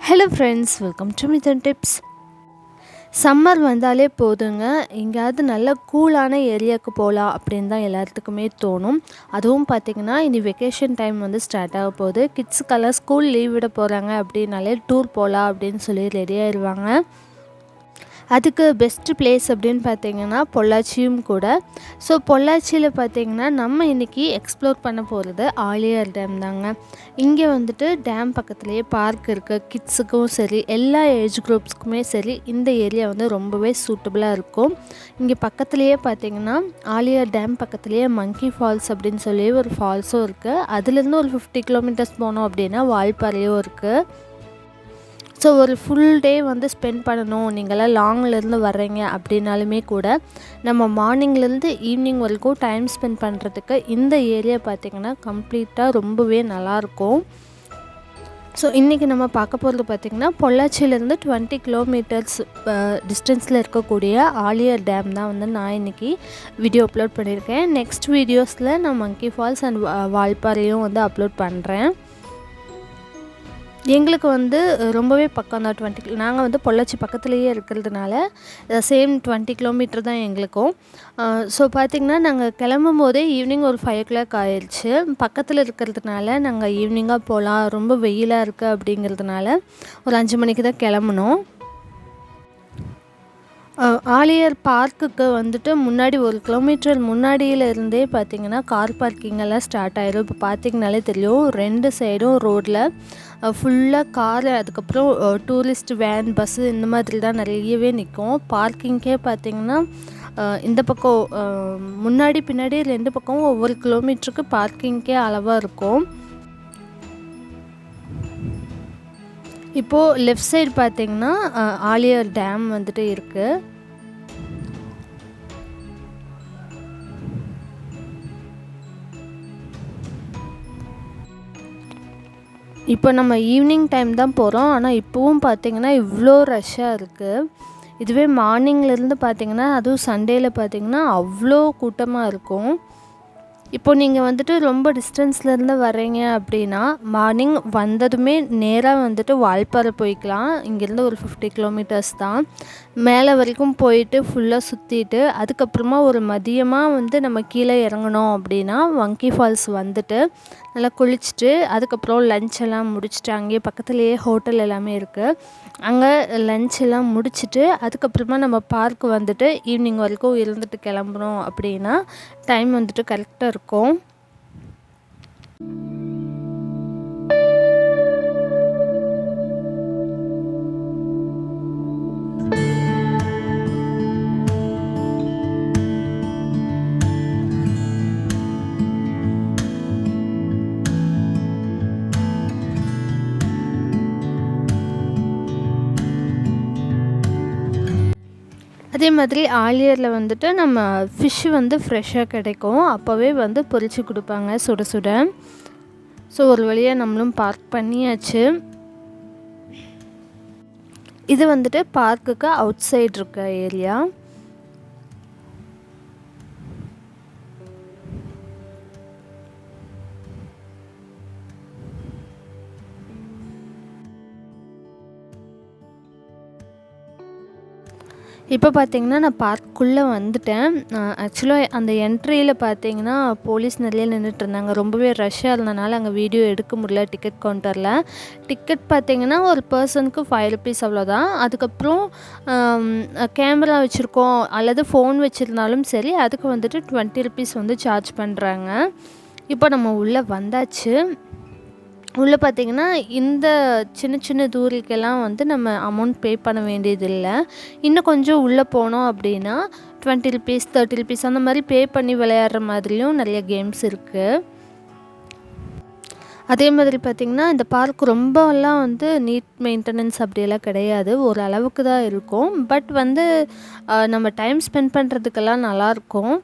Hello friends, welcome to Mithuntips. Summer வந்தாலே போதுங்க, எங்கேயாவது நல்ல கூலான ஏரியாவுக்கு போகலாம் அப்படின்னு தான் எல்லாத்துக்குமே தோணும். அதுவும் பார்த்திங்கன்னா இனி வெக்கேஷன் டைம் வந்து ஸ்டார்ட் ஆக போகுது. கிட்ஸுக்கெல்லாம் ஸ்கூல் லீவ் விட போகிறாங்க அப்படின்னாலே டூர் போகலாம் அப்படின்னு சொல்லி ரெடி ஆயிடுவாங்க. அதுக்கு பெஸ்ட்டு பிளேஸ் அப்படின்னு பார்த்திங்கன்னா பொள்ளாச்சியும் கூட. ஸோ பொள்ளாச்சியில் பார்த்திங்கன்னா நம்ம இன்றைக்கி எக்ஸ்ப்ளோர் பண்ண போகிறது ஆலியார் டேம் தாங்க. இங்கே வந்துட்டு டேம் பக்கத்துலேயே பார்க் இருக்குது. கிட்ஸுக்கும் சரி, எல்லா ஏஜ் குரூப்ஸ்க்குமே சரி இந்த ஏரியா வந்து ரொம்பவே சூட்டபுளாக இருக்கும். இங்கே பக்கத்துலேயே பார்த்திங்கன்னா ஆலியார் டேம் பக்கத்துலேயே மங்கி ஃபால்ஸ் அப்படின்னு சொல்லி ஒரு ஃபால்ஸும் இருக்குது. அதுலேருந்து ஒரு 50 கிலோமீட்டர்ஸ் போனோம் அப்படின்னா வால்பாறையும் இருக்குது. ஸோ ஒரு ஃபுல் டே வந்து ஸ்பெண்ட் பண்ணணும், நீங்களாம் லாங்லேருந்து வர்றீங்க அப்படின்னாலுமே கூட நம்ம மார்னிங்லேருந்து ஈவினிங் வரைக்கும் டைம் ஸ்பெண்ட் பண்ணுறதுக்கு இந்த ஏரியா பார்த்திங்கன்னா கம்ப்ளீட்டாக ரொம்பவே நல்லாயிருக்கும். ஸோ இன்றைக்கி நம்ம பார்க்க போகிறது பார்த்திங்கன்னா பொள்ளாச்சியிலேருந்து 20 கிலோமீட்டர்ஸ் டிஸ்டன்ஸில் இருக்கக்கூடிய ஆலியார் டேம் தான் வந்து நான் இன்றைக்கி வீடியோ அப்லோட் பண்ணியிருக்கேன். நெக்ஸ்ட் வீடியோஸில் நான் மங்கி ஃபால்ஸ் அண்ட் வால்பாறையும் வந்து அப்லோட் பண்ணுறேன். எங்களுக்கு வந்து ரொம்பவே பக்கம் தான். நாங்கள் வந்து பொள்ளாச்சி பக்கத்துலேயே இருக்கிறதுனால சேம் 20 கிலோமீட்டர் தான் எங்களுக்கும். ஸோ பார்த்திங்கன்னா நாங்கள் கிளம்பும் போதே ஈவினிங் ஒரு 5 o'clock ஆயிடுச்சு. பக்கத்தில் இருக்கிறதுனால நாங்கள் ஈவினிங்காக போகலாம், ரொம்ப வெயிலாக இருக்குது அப்படிங்கிறதுனால ஒரு 5 மணிக்கு தான் கிளம்புனோம். ஆலியார் பார்க்குக்கு வந்துட்டு முன்னாடி 1 கிலோமீட்டர் முன்னாடியிலேருந்தே பார்த்திங்கன்னா கார் பார்க்கிங் எல்லாம் ஸ்டார்ட் ஆயிடும். இப்போ பார்த்திங்கனாலே தெரியும், 2 சைடும் ரோட்டில் ஃபுல்லாக காரு, அதுக்கப்புறம் டூரிஸ்ட் வேன், பஸ்ஸு இந்த மாதிரி தான் நிறையவே நிற்கும். பார்க்கிங்கே பார்த்திங்கன்னா இந்த பக்கம் முன்னாடி பின்னாடி 2 பக்கமும் ஒவ்வொரு கிலோமீட்டருக்கு பார்க்கிங்கே அளவாக இருக்கும். இப்போது லெஃப்ட் சைடு பார்த்திங்கன்னா ஆலியார் டேம் வந்துட்டு இருக்குது. இப்போ நம்ம ஈவினிங் டைம் தான் போகிறோம். ஆனால் இப்போவும் பார்த்திங்கன்னா இவ்வளோ ரஷ்ஷாக இருக்குது. இதுவே மார்னிங்லேருந்து பார்த்திங்கன்னா, அதுவும் சண்டேயில் பார்த்திங்கன்னா அவ்வளோ கூட்டமாக இருக்கும். இப்போ நீங்கள் வந்துட்டு ரொம்ப டிஸ்டன்ஸ்லேருந்து வர்றீங்க அப்படின்னா மார்னிங் வந்ததுமே நேராக வந்துட்டு வால்பாறை போய்க்கலாம். இங்கேருந்து ஒரு 50 கிலோமீட்டர்ஸ் தான். மேலே வரைக்கும் போயிட்டு ஃபுல்லாக சுற்றிட்டு அதுக்கப்புறமா ஒரு மதியமாக வந்து நம்ம கீழே இறங்கணும் அப்படின்னா மங்கி ஃபால்ஸ் வந்துட்டு நல்லா குளிச்சுட்டு அதுக்கப்புறம் லன்ச் எல்லாம் முடிச்சுட்டு, அங்கேயே பக்கத்துலேயே ஹோட்டல் எல்லாமே இருக்குது, அங்கே லன்ச் எல்லாம் முடிச்சுட்டு அதுக்கப்புறமா நம்ம பார்க் வந்துட்டு ஈவினிங் வரைக்கும் இருந்துட்டு கிளம்புறோம் அப்படின்னா டைம் வந்துட்டு கரெக்டாக இருக்கும். அதே மாதிரி ஆலியரில் வந்துட்டு நம்ம ஃபிஷ்ஷு வந்து ஃப்ரெஷ்ஷாக கிடைக்கும். அப்போவே வந்து பொரித்து கொடுப்பாங்க சுட சுட. ஸோ ஒரு வழியாக நம்மளும் பார்க் பண்ணியாச்சு. இது வந்துட்டு பார்க்குக்கு அவுட் சைடு இருக்க ஏரியா. இப்போ பார்த்திங்கன்னா நான் பார்க்குள்ளே வந்துட்டேன். ஆக்சுவலாக அந்த என்ட்ரியில் பார்த்திங்கன்னா போலீஸ் நிறைய நின்றுட்டுருந்தாங்க. ரொம்பவே ரஷ்ஷாக இருந்தனால அங்கே வீடியோ எடுக்க முடியல. டிக்கெட் கவுண்டரில் டிக்கெட் பார்த்திங்கன்னா ஒரு பர்சனுக்கு 5 rupees அவ்வளோதான். அதுக்கப்புறம் கேமரா வச்சுருக்கோம் அல்லது ஃபோன் வச்சுருந்தாலும் சரி அதுக்கு வந்துட்டு 20 rupees வந்து சார்ஜ் பண்ணுறாங்க. இப்போ நம்ம உள்ளே வந்தாச்சு. உள்ளே பார்த்திங்கன்னா இந்த சின்ன சின்ன தூரிக்கெல்லாம் வந்து நம்ம அமௌண்ட் பே பண்ண வேண்டியதில்லை. இன்னும் கொஞ்சம் உள்ளே போனோம் அப்படின்னா 20 rupees 30 rupees அந்த மாதிரி பே பண்ணி விளையாடுற மாதிரியும் நிறைய கேம்ஸ் இருக்குது. அதே மாதிரி பார்த்திங்கன்னா இந்த பார்க் ரொம்பலாம் வந்து நீட் மெயின்டெனன்ஸ் அப்படியெல்லாம் கிடையாது, ஒரு அளவுக்கு தான் இருக்கும். பட் வந்து நம்ம டைம் ஸ்பெண்ட் பண்ணுறதுக்கெல்லாம் நல்லாயிருக்கும்.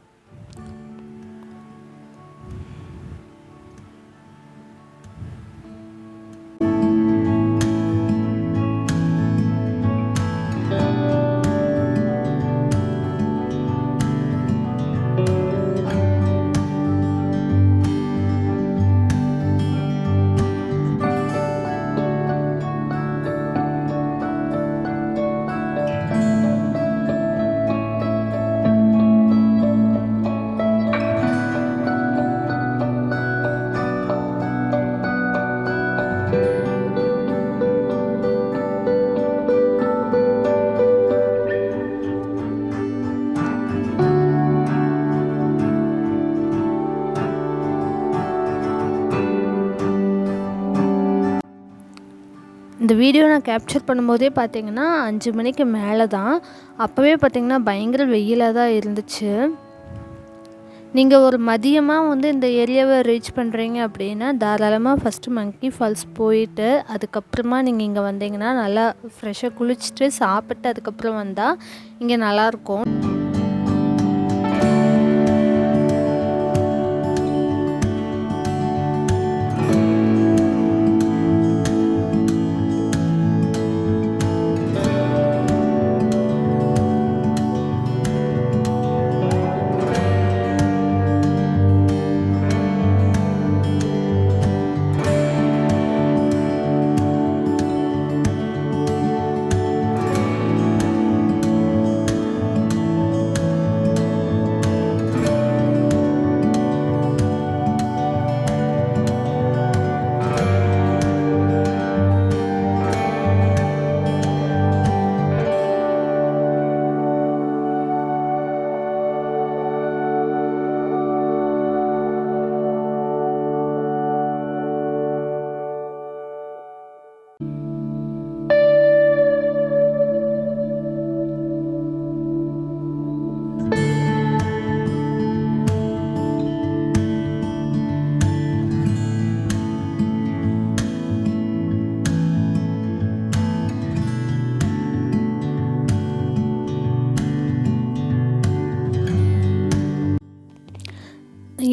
இந்த வீடியோ நான் கேப்சர் பண்ணும்போதே பார்த்தீங்கன்னா 5 மணிக்கு மேலே தான். அப்போவே பார்த்தீங்கன்னா பயங்கர வெயிலாக தான் இருந்துச்சு. நீங்கள் ஒரு மதியமாக வந்து இந்த ஏரியாவை ரீச் பண்ணுறீங்க அப்படின்னா தாராளமாக ஃபஸ்ட்டு மங்கி ஃபால்ஸ் போயிட்டு அதுக்கப்புறமா நீங்கள் இங்கே வந்தீங்கன்னா நல்லா ஃப்ரெஷ்ஷாக குளிச்சுட்டு சாப்பிட்டு அதுக்கப்புறம் வந்தால் இங்கே நல்லாயிருக்கும்.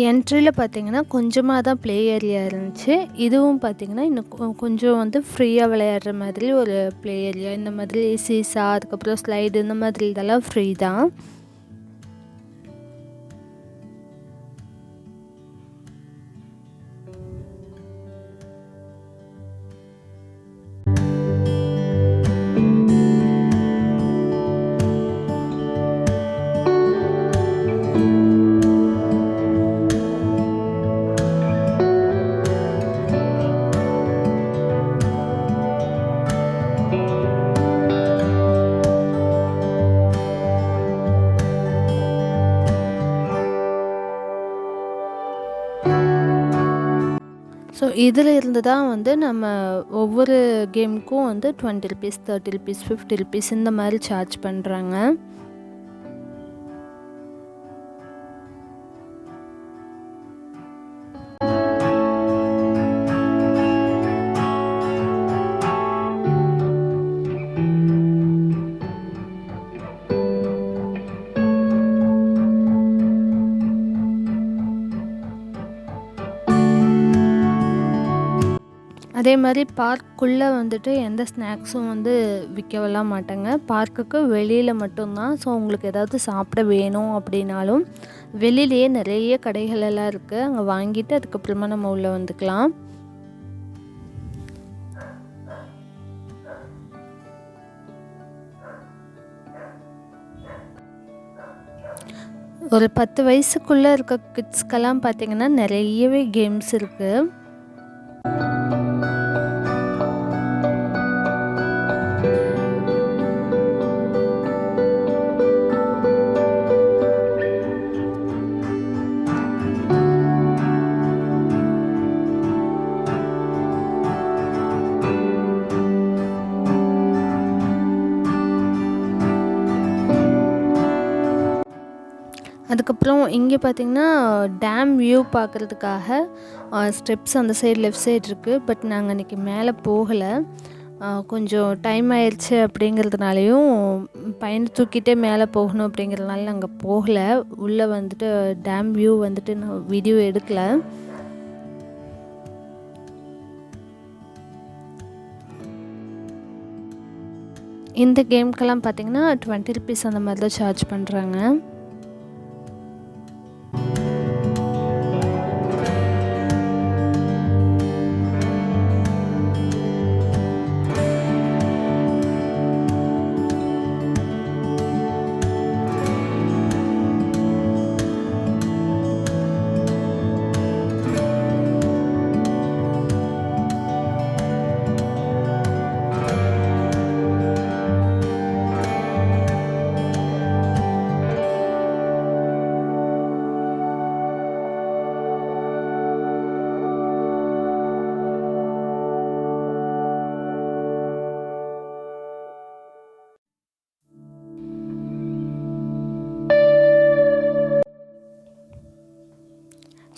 என்ட்ரியில் பார்த்தீங்கன்னா கொஞ்சமாக தான் ப்ளே ஏரியா இருந்துச்சு. இதுவும் பார்த்தீங்கன்னா இன்னும் கொஞ்சம் வந்து ஃப்ரீயாக விளையாடுற மாதிரி ஒரு ப்ளே ஏரியா. இந்த மாதிரி சீசா அதுக்கப்புறம் ஸ்லைடு இந்த மாதிரி இதெல்லாம் ஃப்ரீ தான். ஸோ இதில் இருந்து தான் வந்து நம்ம ஒவ்வொரு கேமுக்கும் வந்து 20 ருபீஸ் 30 ருபீஸ் 50 ருபீஸ் இந்த மாதிரி சார்ஜ் பண்ணுறாங்க. அதே மாதிரி பார்க்குள்ளே வந்துட்டு எந்த ஸ்நாக்ஸும் வந்து விற்கவெல்லாம் மாட்டாங்க. பார்க்குக்கு வெளியில் மட்டும்தான். ஸோ உங்களுக்கு ஏதாவது சாப்பிட வேணும் அப்படின்னாலும் வெளியிலேயே நிறைய கடைகள் எல்லாம் இருக்குது. அங்கே வாங்கிட்டு அதுக்கப்புறமா நம்ம உள்ளே வந்துக்கலாம். ஒரு 10 வயசுக்குள்ளே இருக்க கிட்ஸ்க்கெல்லாம் பார்த்திங்கன்னா நிறையவே கேம்ஸ் இருக்குது. அதுக்கப்புறம் இங்கே பார்த்திங்கன்னா டேம் வியூ பார்க்குறதுக்காக ஸ்டெப்ஸ் அந்த சைடு லெஃப்ட் சைடு இருக்குது. பட் நாங்கள் அன்றைக்கி மேலே போகலை. கொஞ்சம் டைம் ஆயிடுச்சு அப்படிங்கிறதுனாலையும் பையனை தூக்கிட்டே மேலே போகணும் அப்படிங்கிறதுனால நாங்கள் போகலை. உள்ளே வந்துட்டு டேம் வியூ வந்துட்டு நான் வீடியோ எடுக்கலை. இந்த கேம்க்கெல்லாம் பார்த்திங்கன்னா 20 ருபீஸ் அந்த மாதிரி தான் சார்ஜ் பண்ணுறாங்க.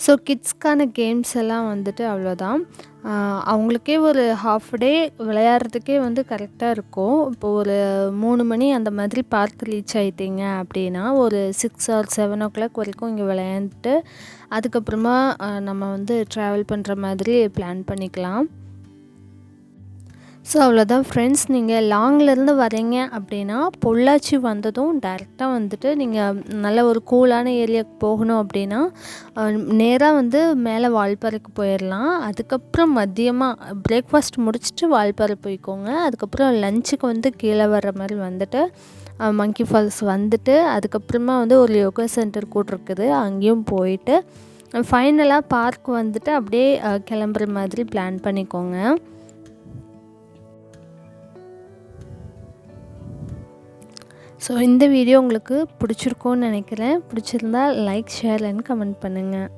ஸோ கிட்ஸ்க்கான கேம்ஸ் எல்லாம் வந்துட்டு அவ்வளோதான். அவங்களுக்கே ஒரு ஹாஃப் டே விளையாடுறதுக்கே வந்து கரெக்டாக இருக்கும். இப்போது ஒரு 3 மணி அந்த மாதிரி பார்க் ரீச் ஆகிட்டிங்க அப்படின்னா ஒரு 6 ஆர் 7 வரைக்கும் இங்கே விளையாண்டுட்டு அதுக்கப்புறமா நம்ம வந்து ட்ராவல் பண்ணுற மாதிரி பிளான் பண்ணிக்கலாம். ஸோ அவ்வளோதான் ஃப்ரெண்ட்ஸ். நீங்கள் லாங்லேருந்து வரீங்க அப்படின்னா பொள்ளாச்சி வந்ததும் டேரெக்டாக வந்துட்டு நீங்கள் நல்ல ஒரு கூலான ஏரியாவுக்கு போகணும் அப்படின்னா நேராக வந்து மேலே வால்பாறைக்கு போயிடலாம். அதுக்கப்புறம் மதியமாக பிரேக்ஃபாஸ்ட் முடிச்சுட்டு வால்பாறை போய்க்கோங்க. அதுக்கப்புறம் லஞ்சுக்கு வந்து கீழே வர்ற மாதிரி வந்துட்டு மங்கி ஃபால்ஸ் வந்துட்டு அதுக்கப்புறமா வந்து ஒரு யோகா சென்டர் கூட இருக்குது, அங்கேயும் போயிட்டு ஃபைனலாக பார்க் வந்துட்டு அப்படியே கிளம்புற மாதிரி பிளான் பண்ணிக்கோங்க. ஸோ இந்த வீடியோ உங்களுக்கு பிடிச்சிருக்கோன்னு நினைக்கிறேன். பிடிச்சிருந்தா லைக், ஷேர் அண்ட் கமெண்ட் பண்ணுங்கள்.